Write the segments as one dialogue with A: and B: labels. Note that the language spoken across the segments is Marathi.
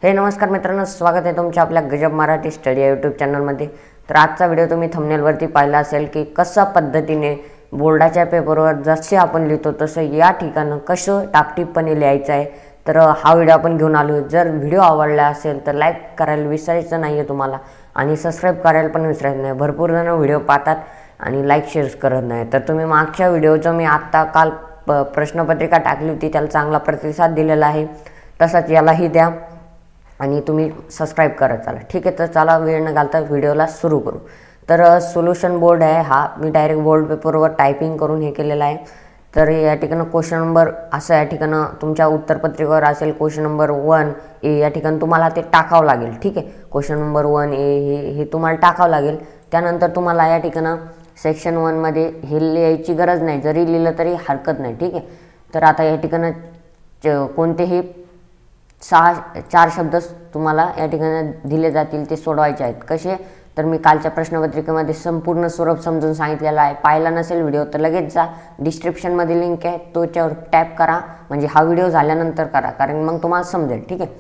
A: हे नमस्कार मित्रांनो, स्वागत आहे तुमच्या आपल्या गजब मराठी स्टडी या यूट्यूब चॅनलमध्ये। तर आजचा व्हिडिओ तुम्ही थंबनेलवरती पाहिला असेल की कशा पद्धतीने बोर्डाच्या पेपरवर जसे आपण लिहितो तसं या ठिकाणी कसं टापटीपणे लिहायचं आहे। तर हा व्हिडिओ आपण घेऊन आलो। जर व्हिडिओ आवडला असेल तर लाईक करायला विसरायचं नाही आहे तुम्हाला, आणि सबस्क्राईब करायला पण विसरायचं नाही। भरपूर जण व्हिडिओ पाहतात आणि लाईक शेअर करत नाही। तर तुम्ही मागच्या व्हिडिओचं मी काल प्रश्नपत्रिका टाकली होती, त्याला चांगला प्रतिसाद दिलेला आहे, तसंच यालाही द्या आणि तुम्ही सबस्क्राईब करत चला। ठीक आहे, तर चला वेळ न घालता व्हिडिओला सुरू करू। तर सोल्युशन बोर्ड आहे हा, मी डायरेक्ट बोर्ड पेपरवर टायपिंग करून हे केलेला आहे। तर या ठिकाणी क्वेश्चन नंबर असं या ठिकाणी तुमच्या उत्तरपत्रिकेवर असेल, क्वेश्चन नंबर 1 ए या ठिकाणी तुम्हाला ते टाकावं लागेल। ठीक आहे, क्वेश्चन नंबर 1 ए हे तुम्हाला टाकावं लागेल। त्यानंतर तुम्हाला या ठिकाणी सेक्शन 1 मध्ये हे लिहायची गरज नाही, जरी लिहिलं तरी हरकत नाही। ठीक आहे, तर आता या ठिकाणी कोणतेही 4 शब्द तुम्हाला या ठिकाणी दिले जातील, ते सोडवायचे आहेत। कसे तर मी कालच्या प्रश्नपत्रिकेमध्ये संपूर्ण स्वरूप समजून सांगितलेलं आहे। पाहिला नसेल व्हिडिओ तर लगेच जा, डिस्क्रिप्शनमध्ये लिंक आहे, तोच्यावर टॅप करा, म्हणजे हा व्हिडिओ झाल्यानंतर करा, कारण मग तुम्हाला समजेल। ठीक आहे,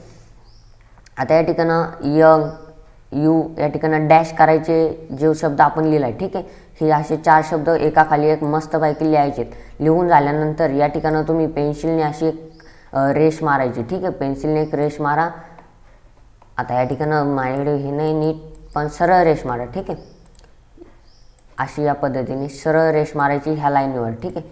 A: आता या ठिकाणी यंग यू या ठिकाणी डॅश करायचे जे शब्द आपण लिहिलाय। ठीक आहे, हे असे 4 शब्द एकाखाली एक मस्तपैकी लिहायचे। लिहून झाल्यानंतर या ठिकाणी तुम्ही पेन्सिलने अशी रेष मारायची। ठीक आहे, पेन्सिलने एक रेष मारा। आता या ठिकाणी माझ्याकडे हे नाही नीट, पण सरळ रेष मारा। ठीक आहे, अशी या पद्धतीने सरळ रेष मारायची ह्या लाईनवर। ठीक आहे,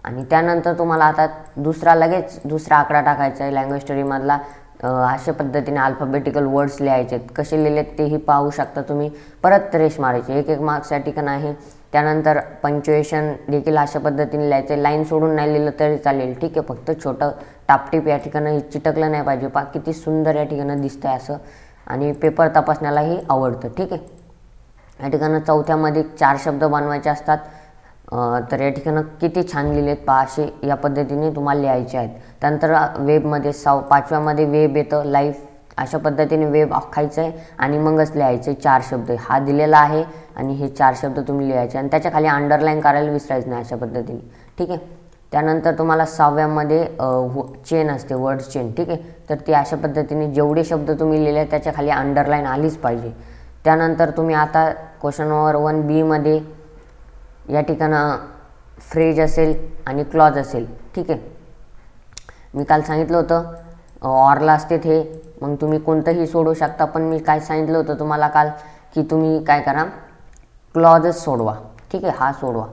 A: आणि त्यानंतर तुम्हाला आता लगेच दुसरा आकडा टाकायचा आहे लँग्वेज स्टडीमधला। अशा पद्धतीने अल्फाबेटिकल वर्ड्स लिहायचे, कसे लिहिलेत तेही पाहू शकता तुम्ही। परत रेष मारायची, एक मार्क्स या ठिकाणी आहे। त्यानंतर पंक्च्युएशन देखील अशा पद्धतीने लिहायचं, लाईन सोडून नाही लिहिलं तरी चालेल। ठीक आहे, फक्त छोटं टापटीप या ठिकाणी चिटकलं नाही पाहिजे। किती सुंदर या ठिकाणी दिसतंय असं, आणि पेपर तपासण्यालाही आवडतं। ठीक आहे, या ठिकाणी चौथ्यामध्ये 4 शब्द बनवायचे असतात। तर या ठिकाणी किती छान लिहिलेत पहा, असे या पद्धतीने तुम्हाला लिहायचे आहेत। त्यानंतर वेबमध्ये 5व्यामध्ये वेब येतं, लाईफ, अशा पद्धतीने वेब आखायचं आहे आणि मगच लिहायचे 4 शब्द। हा दिलेला आहे आणि हे 4 शब्द तुम्ही लिहायचे, आणि त्याच्या खाली अंडरलाईन करायला विसरायचं नाही अशा पद्धतीने। ठीक आहे, त्यानंतर तुम्हाला 6व्यामध्ये चेन असते, वर्ड चेन। ठीक आहे, तर ती अशा पद्धतीने जेवढे शब्द तुम्ही लिहिले त्याच्या खाली अंडरलाईन आलीच पाहिजे। त्यानंतर तुम्ही आता क्वेश्चन नंबर 1 बी मध्ये या ठिकाणी फ्रेज असेल आणि क्लॉज असेल। ठीक आहे, मी काल सांगितलं होतं ऑरला असते ते, मग तुम्ही कोणतंही सोडू शकता, पण मी काय सांगितलं होतं तुम्हाला काल की तुम्ही काय करा, क्लॉजच सोडवा। ठीक आहे, हा सोडवा,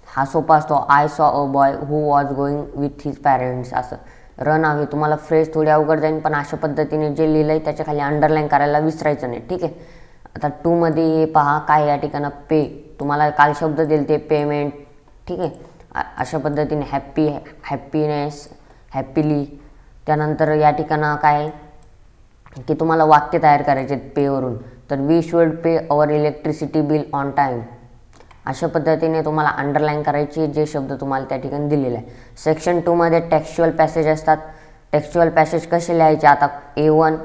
A: हा सोपा असतो। I saw a boy who was going with his parents, असं रन आहे। तुम्हाला फ्रेज थोडी अवघड जाईल, पण अशा पद्धतीने जे लिहिलं आहे त्याच्या खाली अंडरलाईन करायला विसरायचं नाही। ठीक आहे, आता 2 मध्ये हे पहा काय या ठिकाणी पे, तुम्हाला काल शब्द दिले ते पेमेंट। ठीक आहे, अशा पद्धतीने हॅप्पी, हॅप्पीनेस, हॅप्पीली। त्यानंतर या ठिकाणी काय की तुम्हाला वाक्य तयार करायचे पेवरून, तर we should pay our electricity bill on time. अशा पद्धतीने तुम्हाला अंडरलाईन करायची जे शब्द तुम्हाला त्या ठिकाणी दिलेले आहे। सेक्शन 2 मध्ये टेक्स्च्युअल पॅसेज असतात। टेक्स्च्युअल पॅसेज कसे लिहायचे, आता A1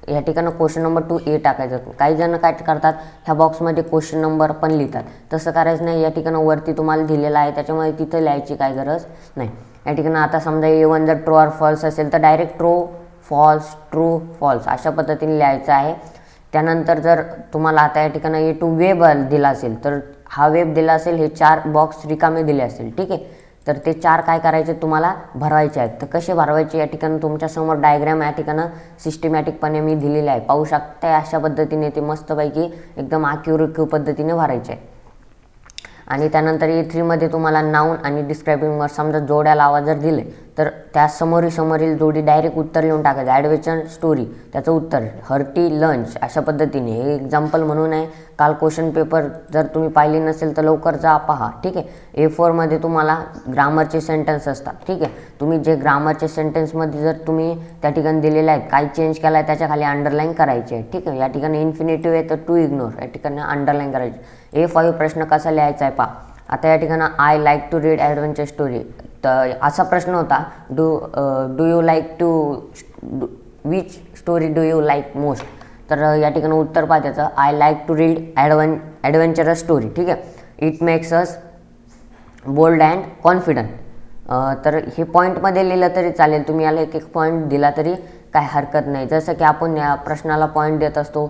A: या ठिकाणी क्वेश्चन नंबर 2 ए टाकायचं। काही जण काय करतात, ह्या बॉक्समध्ये क्वेश्चन नंबर पण लिहितात, तसं करायचं नाही। या ठिकाणी वरती तुम्हाला दिलेलं आहे त्याच्यामुळे तिथं लिहायची काय गरज नाही। या ठिकाणी आता समजा A1 जर ट्रू ऑर फॉल्स असेल तर डायरेक्ट ट्रू फॉल्स अशा पद्धतीने लिहायचं आहे। त्यानंतर जर तुम्हाला आता या ठिकाणी A2 वेब दिला असेल, तर हा वेब दिला असेल, हे 4 बॉक्स रिकामे दिले असेल। ठीक आहे, तर ते 4 काय करायचे तुम्हाला भरवायचे आहेत। तर कसे भरवायचे, या ठिकाणी तुमच्यासमोर डायग्राम या ठिकाणी सिस्टमॅटिकपणे मी दिलेले आहे, पाहू शकता। अशा पद्धतीने ते मस्तपैकी एकदम आक्युरेट पद्धतीने भरायचे आहे। आणि त्यानंतर A3 मध्ये तुम्हाला नाउन आणि डिस्क्रायबिंग वर्ड, समजा जोड्या लावा जर दिले तर त्या समोरील जोडी डायरेक्ट उत्तर लिहून टाकायचं। ॲडव्हेंचर स्टोरी त्याचं उत्तर, हर्टी लंच, अशा पद्धतीने। हे एक्झाम्पल म्हणून आहे, काल क्वेश्चन पेपर जर तुम्ही पाहिली नसेल तर लवकर जा पहा। ठीक आहे, A4 मध्ये तुम्हाला ग्रामरचे सेंटेन्स असतात। ठीक आहे, तुम्ही जे ग्रामरचे सेंटेन्समध्ये जर तुम्ही त्या ठिकाणी दिलेले आहेत, काय चेंज केला आहे त्याच्या खाली अंडरलाईन करायचे आहे। ठीक आहे, या ठिकाणी इन्फिनिटिव्ह आहे तर टू इग्नोर या ठिकाणी अंडरलाईन करायचे। A5 प्रश्न कसा लिहायचा आहे पहा। आता या ठिकाणी I like to read adventure story, तर असा प्रश्न होता, do you like to, which story do you like most. तर या ठिकाणी उत्तर पहा त्याचं, I like to read adventurous story. ठीक आहे, it makes us bold and confident. तर हे पॉईंटमध्ये लिहिलं तरी चालेल, तुम्ही याला एक पॉईंट दिला तरी काय हरकत नाही. जसं की आपण या प्रश्नाला पॉईंट देत असतो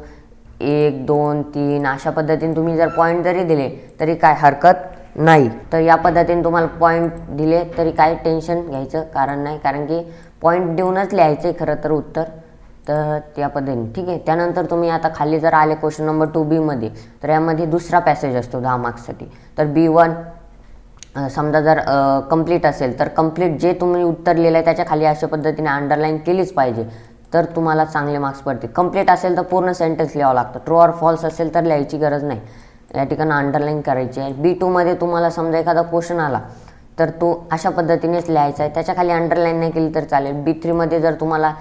A: 1 2 3 अशा पद्धतीने तुम्ही जर पॉईंट जरी दिले तरी काय हरकत नाही. तर या पद्धतीने तुम्हाला पॉईंट दिले तरी काय टेन्शन घ्यायचं कारण नाही, कारण की पॉईंट देऊनच लिहायचं आहे खरं तर उत्तर. तर त्या पद्धतीने ठीक आहे. त्यानंतर तुम्ही आता खाली जर आले क्वेश्चन नंबर 2B मध्ये, तर यामध्ये दुसरा पॅसेज असतो 10 मार्क्ससाठी. तर B1 समजा जर कंप्लीट असेल तर कंप्लीट जे तुम्ही उत्तर लिहिलं आहे त्याच्या खाली अशा पद्धतीने अंडरलाईन केलीच पाहिजे, तर तुम्हाला चांगले मार्क्स पडतील. कंप्लीट असेल तर पूर्ण सेंटेन्स लिहावं लागतं. ट्रू ऑर फॉल्स असेल तर लिहायची गरज नाही, या ठिकाणी अंडरलाईन करायची आहे. B2 मध्ये तुम्हाला समजा एखादा क्वेश्चन आला तर तो अशा पद्धतीनेच लिहायचा आहे, त्याच्या खाली अंडरलाईन नाही केली तर चालेल. B3 मध्ये जर तुम्हाला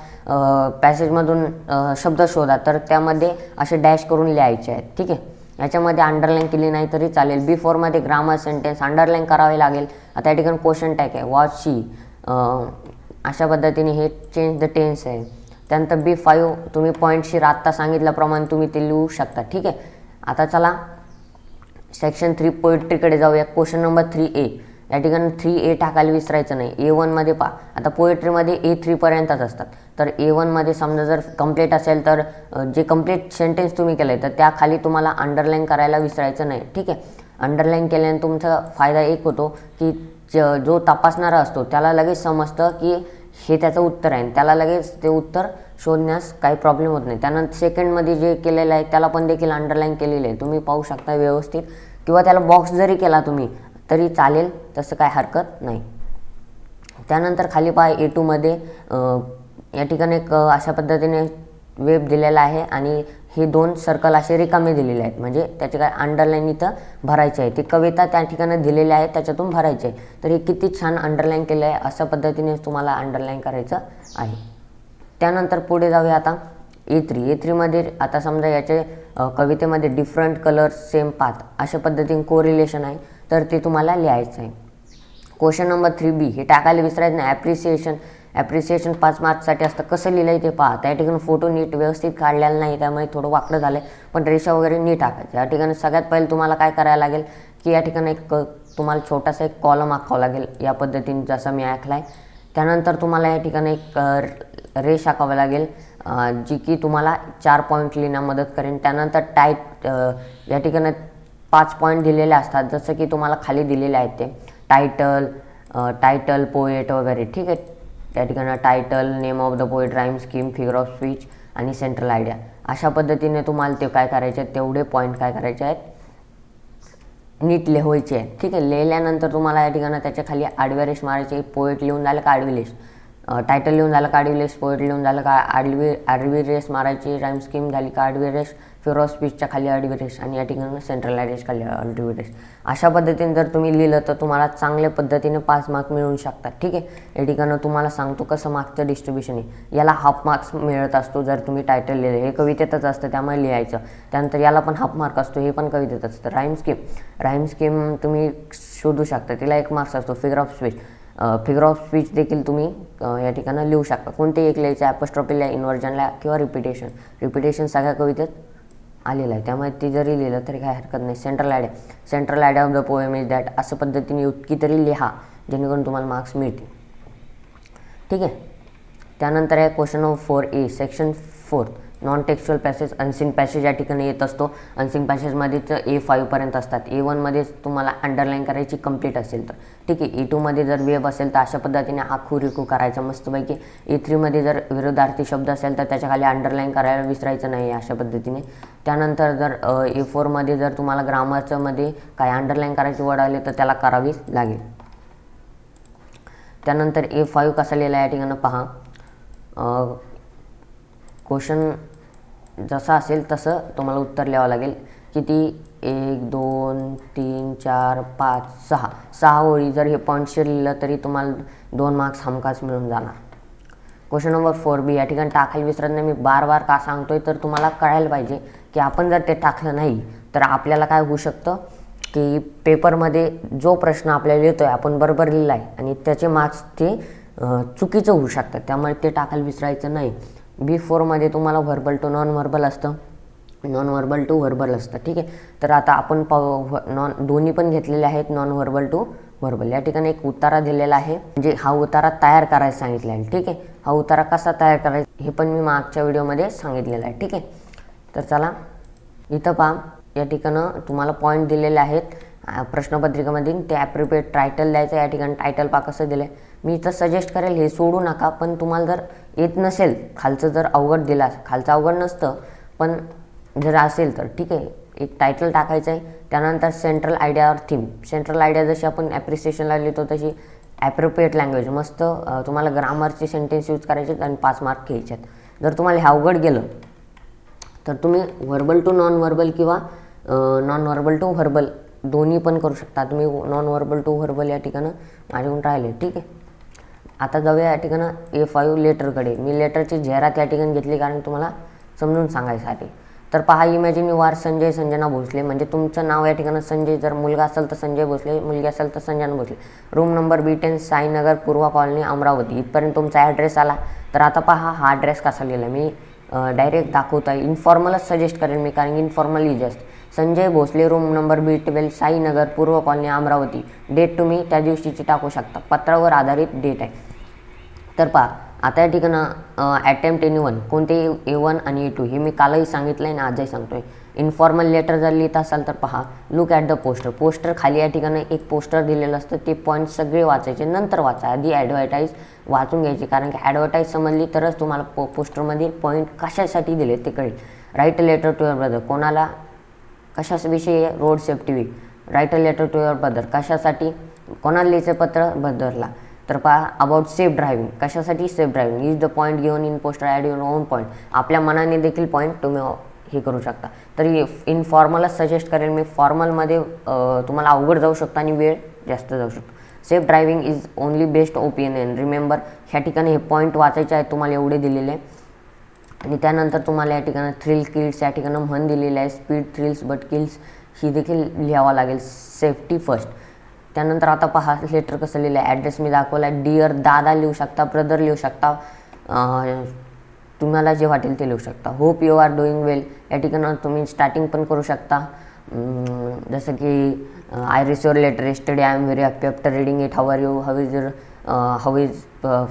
A: पॅसेजमधून शब्द शोधा तर त्यामध्ये असे डॅश करून लिहायचे आहेत. ठीक आहे, याच्यामध्ये अंडरलाईन केली नाही तरी चालेल. B4 मध्ये ग्रामर सेंटेन्स अंडरलाईन करावे लागेल. आता या ठिकाणी क्वेश्चन टॅग आहे वॉच शी, अशा पद्धतीने हे चेंज द टेन्स आहे. त्यानंतर B5 तुम्ही पॉईंटशीर आत्ता सांगितल्याप्रमाणे तुम्ही ते लिहू शकता. ठीक आहे, आता चला सेक्शन 3 पोएट्रीकडे जाऊया. क्वेश्चन नंबर 3A, या ठिकाणी 3A टाकायला विसरायचं नाही. A1 मध्ये पहा, आता पोएट्रीमध्ये A3 पर्यंतच असतात. तर A1 मध्ये समजा जर कंप्लीट असेल तर जे कंप्लीट सेंटेन्स तुम्ही केलं आहे तर त्याखाली तुम्हाला अंडरलाईन करायला विसरायचं नाही. ठीक आहे, अंडरलाईन केल्याने तुमचा फायदा एक होतो की जो तपासणारा असतो त्याला लगेच समजतं की हे त्याचं उत्तर आहे, त्याला लगेच ते उत्तर शोधण्यास काही प्रॉब्लेम होत नाही. त्यानंतर सेकंडमध्ये जे केलेलं आहे त्याला पण देखील अंडरलाईन केलेलं आहे, तुम्ही पाहू शकता व्यवस्थित, किंवा त्याला बॉक्स जरी केला तुम्ही तरी चालेल, तसं काय हरकत नाही. त्यानंतर खाली पहा A2 मध्ये या ठिकाणी एक अशा पद्धतीने वेब दिलेला आहे आणि हे 2 सर्कल असे रिकामे दिलेले आहेत, म्हणजे त्याचे काय अंडरलाईन इथं भरायचे आहे. ती कविता त्या ठिकाणी दिलेली आहे त्याच्यातून भरायची आहे. तर हे किती छान अंडरलाईन केलं आहे, अशा पद्धतीने तुम्हाला अंडरलाईन करायचं आहे. त्यानंतर पुढे जाऊया आता A3 मध्ये. आता समजा याचे कवितेमध्ये डिफरंट कलर्स सेम पाथ अशा पद्धतीने कोरिलेशन आहे, तर ते तुम्हाला लिहायचं आहे. क्वेश्चन नंबर 3B हे टाकायला विसरायचं नाही. ॲप्रिसिएशन 5 मार्क्ससाठी असतं. कसं लिहिलं आहे ते पहा. त्या ठिकाणी फोटो नीट व्यवस्थित काढलेला नाही, त्यामुळे थोडं वाकडं झालं आहे, पण रेषा वगैरे नीट टाकायचं. या ठिकाणी सगळ्यात पहिले तुम्हाला काय करायला लागेल की या ठिकाणी एक तुम्हाला छोटासा एक कॉलम आखावा लागेल, या पद्धतीने जसं मी आखला आहे. त्यानंतर तुम्हाला या ठिकाणी एक रेष आखावी लागेल जी की तुम्हाला 4 पॉईंट लिहिण्यास मदत करेन. त्यानंतर या ठिकाणी 5 पॉईंट दिलेले असतात, जसं की तुम्हाला खाली दिलेले आहेत ते टायटल पोएट वगैरे. ठीक आहे, त्या ठिकाणी title, name of the poet, rhyme scheme, figure of speech आणि सेंट्रल आयडिया. अशा पद्धतीने तुम्हाला ते काय करायचे आहेत, तेवढे पॉईंट काय करायचे आहेत, नीट लिहायचे आहे. ठीक आहे, लिहिल्यानंतर तुम्हाला या ठिकाणी त्याच्या खाली आडव्या रेष मारायचे. पोएट लिहून झालं का आडवी रेष, टायटल लिहून झालं का आडवी रेष, पोएट लिहून झालं का आडवी रेष मारायची, राईम स्कीम झाली का आडवी रेष, फिगर ऑफ स्पीचच्या खाली आडवी रेष आणि या ठिकाणी सेंट्रल रेष खाली आडवी रेष. अशा पद्धतीने जर तुम्ही लिहिलं तर तुम्हाला चांगल्या पद्धतीने 5 मार्क मिळू शकतात. ठीक आहे, या ठिकाणी तुम्हाला सांगतो कसं मार्क्सचं डिस्ट्रीब्युशन आहे. याला हाफ मार्क्स मिळत असतो जर तुम्ही टायटल लिहिलं, हे कवितेतच असतं त्यामुळे लिहायचं. त्यानंतर याला पण हाफ मार्क असतो, हे पण कवितेत असतं. राईम स्कीम तुम्ही शोधू शकता, तिला 1 मार्क्स असतो. फिगर ऑफ स्पीच देखील तुम्ही या ठिकाणी लिहू शकता. कोणते एक लिहायचं, ॲपोस्ट्रॉफीला, इन्व्हर्जनला किंवा रिपिटेशन सगळ्या कवितेत आलेलं आहे, त्यामुळे ती जरी लिहिलं तरी काय हरकत नाही. Central idea of the poem is that, असं पद्धतीने इतकी तरी लिहा जेणेकरून तुम्हाला मार्क्स मिळतील. ठीक आहे, त्यानंतर आहे question number 4A, section 4 non textual passage. Unseen passage या ठिकाणी येत असतो. अनसिंग पॅसेजमध्येच A5 पर्यंत असतात. A1 मध्ये तुम्हाला अंडरलाईन करायची कंप्लीट असेल तर. ठीक आहे, E2 मध्ये जर वेब असेल तर अशा पद्धतीने आखू करायचं मस्तपैकी. A3 मध्ये जर विरोधार्थी शब्द असेल तर त्याच्या खाली अंडरलाईन करायला विसरायचं नाही अशा पद्धतीने. त्यानंतर जर A4 मध्ये जर तुम्हाला ग्रामरचं मध्ये काय अंडरलाईन करायची वर्ड आले तर त्याला करावीच लागेल. त्यानंतर A5 कसा लिहिला या ठिकाणी पहा. क्वेश्चन जसं असेल तसं तुम्हाला उत्तर लिहावं लागेल. किती, 1 2 3 4 5 6 ओळी जर हे पॉईंटशीर लिहिलं तरी तुम्हाला 2 मार्क्स हमखास मिळून जाणार. क्वेश्चन नंबर 4B या ठिकाणी टाकायला विसरत नाही. मी बार का सांगतोय तर तुम्हाला कळायला पाहिजे की आपण जर ते टाकलं नाही तर आपल्याला काय होऊ शकतं की पेपरमध्ये जो प्रश्न आपल्याला लिहितोय आपण बरोबर लिहिला आहे आणि त्याचे मार्क्स ते चुकीचं होऊ शकतात, त्यामुळे ते टाकायला विसरायचं नाही. B4 मध्ये तुम्हाला व्हर्बल टू नॉन व्हर्बल असतं, नॉन व्हर्बल टू व्हर्बल असतं. ठीक आहे, तर आता आपण दोन्ही पण घेतलेले आहेत, नॉन व्हर्बल टू व्हर्बल. या ठिकाणी एक उतारा दिलेला आहे, म्हणजे हा उतारा तयार करायला सांगितला आहे. ठीक आहे, हा उतारा कसा तयार करायचा हे पण मी मागच्या व्हिडिओमध्ये सांगितलेलं आहे, ठीक आहे. तर चला इथं पहा, या ठिकाणं तुम्हाला पॉईंट दिलेले आहेत प्रश्नपत्रिकेमध्ये, ते ॲप्रोप्रिएट टायटल द्यायचं. या ठिकाणी टायटल पहा कसं दिलं आहे. मी इथं सजेस्ट करेल हे सोडू नका, पण तुम्हाला जर येत नसेल, खालचं जर अवघड दिला, खालचं अवघड नसतं पण जर असेल तर ठीक आहे, एक टायटल टाकायचं आहे. त्यानंतर सेंट्रल आयडिया और थीम. सेंट्रल आयडिया जशी आपण ॲप्रिसिएशनला लिहितो तशी ॲप्रोप्रिएट लँग्वेज, मस्त तुम्हाला ग्रामरचे सेंटेन्स यूज करायचे आणि 5 मार्क घ्यायचे आहेत. जर तुम्हाला हे अवघड गेलं तर तुम्ही व्हर्बल टू नॉन व्हर्बल किंवा नॉन व्हर्बल टू व्हर्बल दोन्ही पण करू शकता. तुम्ही नॉन व्हर्बल टू व्हर्बल या ठिकाणं माझ्याकडून राहिले, ठीक आहे. आता जाऊया या ठिकाणं A5 लेटरकडे. मी लेटरची जाहिरात या ठिकाणी घेतली कारण तुम्हाला समजून सांगायसाठी. तर पहा, imagine you are Sanjay Sanjana Bhosale, म्हणजे तुमचं नाव या ठिकाणं संजय, जर मुलगा असेल तर संजय भोसले, मुलगी असेल तर Sanjana Bhosale. Room number B10 Sainagar Purva colony Amravati. इथपर्यंत तुमचा ॲड्रेस आला. तर आता पहा हा ॲड्रेस कसा लिहिला मी डायरेक्ट दाखवतो आहे. इन्फॉर्मलच सजेस्ट करेन मी, कारण इन्फॉर्मल इजस्ट. Sanjay Bhosale, room number B12 Sainagar Purva colony Amravati. Date तुम्ही त्या दिवशीची टाकू शकता, पत्रावर आधारित डेट आहे. तर पहा आता या ठिकाणं अटेम्प्ट A1, कोणते A1 आणि A2 हे मी कालही सांगितलं आहे आणि आजही सांगतो आहे. इन्फॉर्मल लेटर जर लिहित असाल तर पहा, look at the poster. Poster खाली या ठिकाणी एक पोस्टर दिलेलं असतं, ते पॉईंट सगळे वाचायचे, नंतर वाचा. आधी ॲडव्हर्टाईज वाचून घ्यायची, कारण की ॲडव्हर्टाईज समजली तरच तुम्हाला पोस्टरमधील पॉईंट कशासाठी दिले ते कळेल. Write a letter to your brother. कोणाला कशाविषयी? Road safety week. Write a letter to your brother कशासाठी? कोणाला लिहायचं पत्र? ब्रदरला. तर पहा, अबाउट सेफ ड्रायव्हिंग. कशासाठी? Safe driving. Is the point given in poster, add your own point. आपल्या मनाने देखील पॉईंट तुम्ही हे करू शकता. तरी इनफॉर्मलच सजेस्ट करेन मी. फॉर्मलमध्ये तुम्हाला अवघड जाऊ शकतं आणि वेळ जास्त जाऊ शकतो. Safe driving is only best opinion. Remember, ह्या ठिकाणी हे पॉईंट वाचायचे आहेत, तुम्हाला एवढे दिलेले आहे. आणि त्यानंतर तुम्हाला या ठिकाणी थ्रिल किल्स या ठिकाणी म्हण दिलेलं आहे, स्पीड थ्रिल्स बट किल्स ही देखील लिहावं लागेल. Safety first. त्यानंतर आता पहा लेटर कसं लिहिलं आहे. ॲड्रेस मी दाखवला आहे. डिअर दादा लिहू शकता, ब्रदर लिहू शकता, तुम्हाला जे वाटेल ते लिहू शकता. Hope you are doing well. या ठिकाणी तुम्ही स्टार्टिंग पण करू शकता, जसं की I receive your letter yesterday, I am very happy after reading it, how are you, how is your how is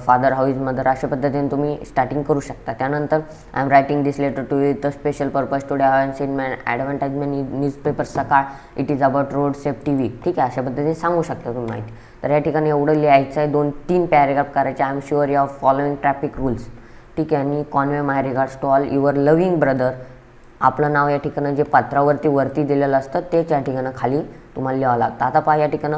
A: father, how is mother, अशा पद्धतीने तुम्ही स्टार्टिंग करू शकता. त्यानंतर I am writing this letter to with the special purpose today I have seen man advertisement in newspaper Sakal, it is about road safety week. ठीक आहे, अशा पद्धतीने सांगू शकता तुम्ही माहिती. तर या ठिकाणी एवढं लिहायचं आहे. 2-3 पॅरेग्राफ करायचे. I am sure you are following traffic rules. ठीक आहे, आणि convey my regards to all your loving brother. आपलं नाव या ठिकाणी जे पत्रावरती दिलेलं असतं तेच या ठिकाणी खाली तुम्हाला लिहावं लागतं. आता पहा या ठिकाणी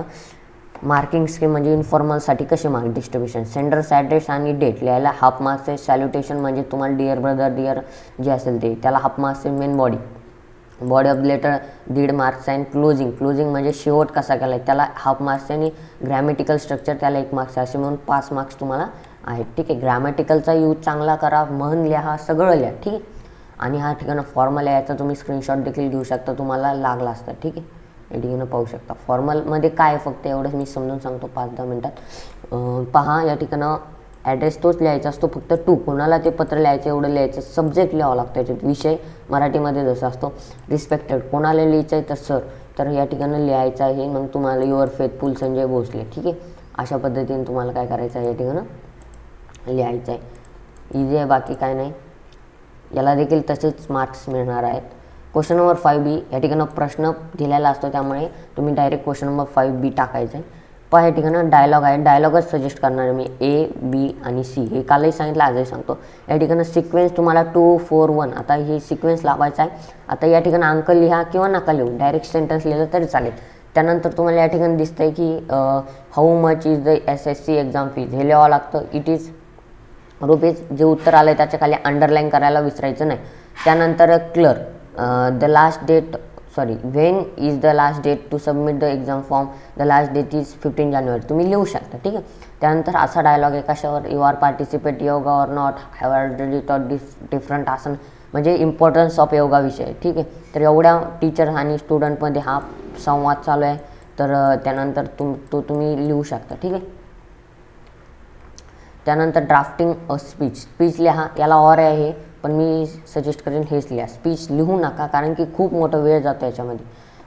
A: मार्किंग स्कीम म्हणजे इन्फॉर्मलसाठी कसे मार्क डिस्ट्रीब्युशन. सेंडर्स ॲड्रेस आणि डेट लिहायला हाफ मार्क्स आहे. सॅल्युटेशन म्हणजे तुम्हाला डिअर ब्रदर डिअर जे असेल ते, त्याला हाफ मार्क्स आहे. Main body of letter 1.5 marks आहे. क्लोजिंग म्हणजे शेवट कसा केला आहे त्याला हाफ मार्क्स आहे. आणि ग्रॅमॅटिकल स्ट्रक्चर त्याला 1 मार्क्स आहे. असे म्हणून 5 मार्क्स तुम्हाला आहेत. ठीक आहे, ग्रॅमॅटिकलचा यूज चांगला करा, म्हण लिहा, सगळं लिहा. ठीक आहे, आणि हा ठिकाणं फॉर्मल यायचा तुम्ही स्क्रीनशॉट देखील घेऊ शकता, तुम्हाला लागला असता. ठीक आहे, या ठिकाणी पाहू शकता. फॉर्मलमध्ये काय फक्त एवढंच मी समजून सांगतो 5-10 मिनटात. पहा या ठिकाणं ॲड्रेस तोच लिहायचा असतो, फक्त टू कोणाला ते पत्र लिहायचं एवढं लिहायचं. सब्जेक्ट लिहावं लागतं याच्यात, विषय मराठीमध्ये जसं असतो. रिस्पेक्टेड कोणाला लिहायचं आहे तर सर, तर या ठिकाणी लिहायचं आहे. मग तुम्हाला युअर फेथफुल संजय भोसले. ठीक आहे, अशा पद्धतीने तुम्हाला काय करायचं आहे या ठिकाणं लिहायचं आहे. इझी आहे, बाकी काय नाही. याला देखील तसेच मार्क्स मिळणार आहेत. क्वेश्चन नंबर 5B या ठिकाणं प्रश्न दिलेला असतो, त्यामुळे तुम्ही डायरेक्ट क्वेश्चन नंबर 5B टाकायचं आहे. पण या ठिकाणं डायलॉग आहे, डायलॉगच सजेस्ट करणार मी. A, B आणि C हे कालही सांगितलं, आजही सांगतो. या ठिकाणं सिक्वेन्स तुम्हाला 2, 4, 1 आता हे सिक्वेन्स लावायचा आहे. आता या ठिकाणी अंक लिहा किंवा नका लिहू, डायरेक्ट सेंटेन्स लिहिलं तरी चालेल. त्यानंतर तुम्हाला या ठिकाणी दिसतं आहे की how much is the SSC exam fees, हे लिहावं लागतं. It is rupees. जे उत्तर आलं आहे त्याच्या खाली अंडरलाईन करायला विसरायचं नाही. त्यानंतर clear the last date when is the last date to submit the exam form, the last date is 15 जानेवारी तुम्ही लिहू शकता. ठीक आहे, त्यानंतर असा डायलॉग आहे कशावर, you are participate yoga or not, have already taught different asan, म्हणजे इम्पॉर्टन्स ऑफ योगा विषय. ठीक आहे, तर एवढ्या टीचर आणि स्टुडंटमध्ये हा संवाद चालू आहे. तर त्यानंतर तुम्ही लिहू शकता. ठीक आहे, त्यानंतर ड्राफ्टिंग अ स्पीच लिहा. याला ऑर आहे पण मी सजेस्ट करेन हेच लिहा. स्पीच लिहू नका, कारण की खूप मोठा वेळ जातो याच्यामध्ये.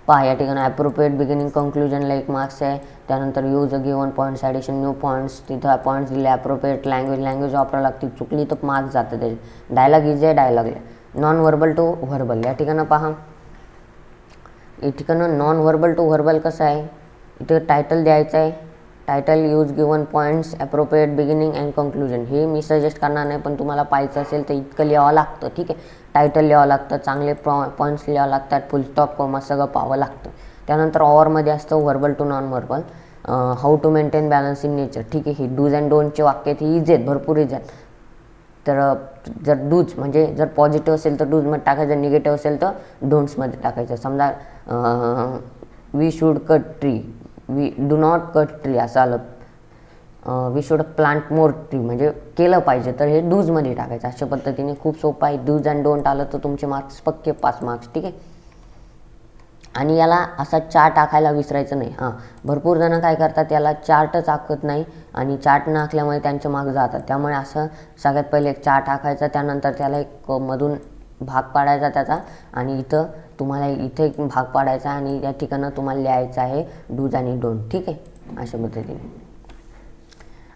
A: पहा या ठिकाणी ॲप्रोप्रिएट बिगिनिंग कंक्लुजनला 1 मार्क्स आहे. त्यानंतर use a given points addition new points, तिथं पॉईंट्स दिले. ॲप्रोप्रिएट लँग्वेज वापरावं लागते, चुकली तर मार्क्स जातं त्याचे. डायलॉग इझी आहे, डायलॉगला. नॉन व्हर्बल टू व्हर्बल या ठिकाणं पहा, या ठिकाणं नॉन व्हर्बल टू व्हर्बल कसं आहे, इथं टायटल द्यायचं आहे. Title, use given points, appropriate beginning and conclusion. हे मी सजेस्ट करणार नाही, पण तुम्हाला पाहायचं असेल तर इतकं लिहावं लागतं. ठीक आहे, टायटल लिहावं लागतं, चांगले पॉईंट्स लिहावं लागतात, फुल स्टॉप कॉमा सगळं पाहावं लागतं. त्यानंतर ओव्हरमध्ये असतं verbal to non verbal. How to maintain balance in nature. ठीक आहे, ही डूज अँड डोंटचे वाक्य ते इझी आहेत, भरपूर इझी आहेत. तर जर डूज म्हणजे जर पॉझिटिव्ह असेल तर डूजमध्ये टाकायचं, जर निगेटिव्ह असेल तर डोंट्समध्ये टाकायचं. समजा we should cut tree, we do not cut tree असं आलं. We should plant more tree म्हणजे केलं पाहिजे, तर हे डूजमध्ये टाकायचं. अशा पद्धतीने खूप सोपं आहे. डूज अँड डोंट आलं तर तुमचे मार्क्स पक्के 5 मार्क्स. ठीक आहे, आणि याला असा चार्ट आखायला विसरायचं नाही. भरपूर जण काय करतात, याला चार्टच आखत नाही आणि चार्ट न आखल्यामुळे त्यांचे मार्क्स जातात. त्यामुळे असं सगळ्यात पहिले एक चार्ट आखायचा, त्यानंतर त्याला एक मधून भाग पाडायचा त्याचा, आणि इथं तुम्हाला इथे एक भाग पाडायचा आणि या ठिकाणं तुम्हाला लिहायचं आहे डूज आणि डोंट. ठीक आहे, अशा पद्धतीने.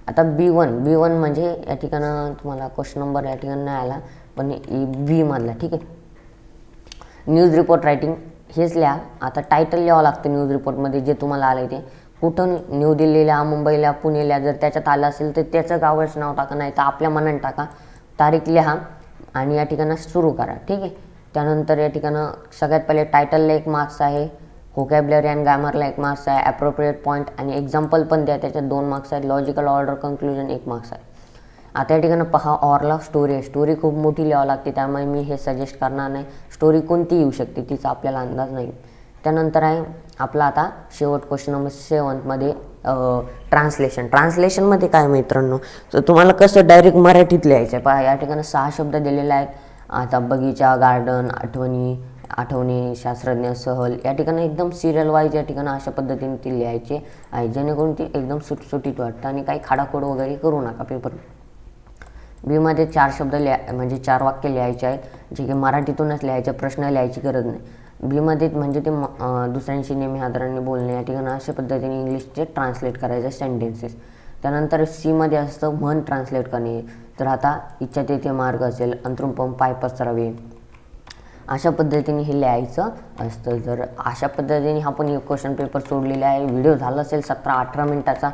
A: आता B1 म्हणजे या ठिकाणं तुम्हाला क्वेश्चन नंबर या ठिकाणी नाही आला, पण बी मधला. ठीक आहे, न्यूज रिपोर्ट रायटिंग हेच लिहा. आता टायटल लिहावं लागतं न्यूज रिपोर्टमध्ये, जे तुम्हाला आलं ते. कुठून, न्यू दिल्लीला, मुंबईला, पुणेला, जर त्याच्यात आलं असेल तर त्याचं गावाचं नाव टाका, नाही तर आपल्या मनाने टाका. तारीख लिहा आणि या ठिकाणं सुरू करा. ठीक आहे, त्यानंतर या ठिकाणं सगळ्यात पहिले टायटलला 1 मार्क्स आहे, व्होकॅब्युलरी अँड ग्रामरला 1 मार्क्स आहे, ॲप्रोप्रिएट पॉईंट आणि एक्झाम्पल पण द्या, त्याच्यात 2 मार्क्स आहेत. लॉजिकल ऑर्डर कंक्लुजन 1 मार्क्स आहे. आता या ठिकाणं पहा, ऑरला स्टोरी आहे. स्टोरी खूप मोठी लिहावं लागते, त्यामुळे मी हे सजेस्ट करणार नाही. स्टोरी कोणती येऊ शकते तिचा आपल्याला अंदाज नाही. त्यानंतर आहे आपला आता शेवट क्वेश्चन नंबर 7मध्ये ट्रान्सलेशनमध्ये काय मित्रांनो, तर तुम्हाला कसं डायरेक्ट मराठीत लिहायचं आहे. पहा या ठिकाणी 6 शब्द दिलेले आहेत. आता बगीचा, गार्डन, आठवणी, शास्त्रज्ञ, सहल, या ठिकाणी एकदम सिरियल वाईज या ठिकाणी अशा पद्धतीने ती लिहायची आहे, जेणेकरून ती एकदम सुटसुटीत वाटतं आणि काही खाडाखोड वगैरे करू नका पेपर. बीमध्ये 4 शब्द म्हणजे 4 वाक्य लिहायचे आहेत, जे की मराठीतूनच लिहायचे, प्रश्न लिहायची गरज नाही. बीमध्ये म्हणजे ते दुसऱ्यांशी नेहमी आदराने बोलणे, या ठिकाणी अशा पद्धतीने इंग्लिशचे ट्रान्सलेट करायचे सेंटेन्सेस. त्यानंतर सीमध्ये असतं म्हण ट्रान्सलेट करणे. तर आता इच्छा तेथे मार्ग असेल, अंतरुण पाय पसरावे, अशा पद्धतीने हे लिहायचं असतं. जर अशा पद्धतीने आपण एक क्वेश्चन पेपर सोडलेला आहे. व्हिडिओ झाला असेल 17-18 मिनिटाचा,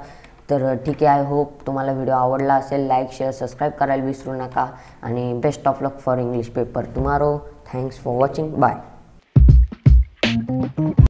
A: तर ठीक आहे. आय होप तुम्हाला व्हिडिओ आवडला असेल. लाईक, शेअर, सबस्क्राईब करायला विसरू नका आणि best of luck for English paper tomorrow. Thanks for watching. Bye.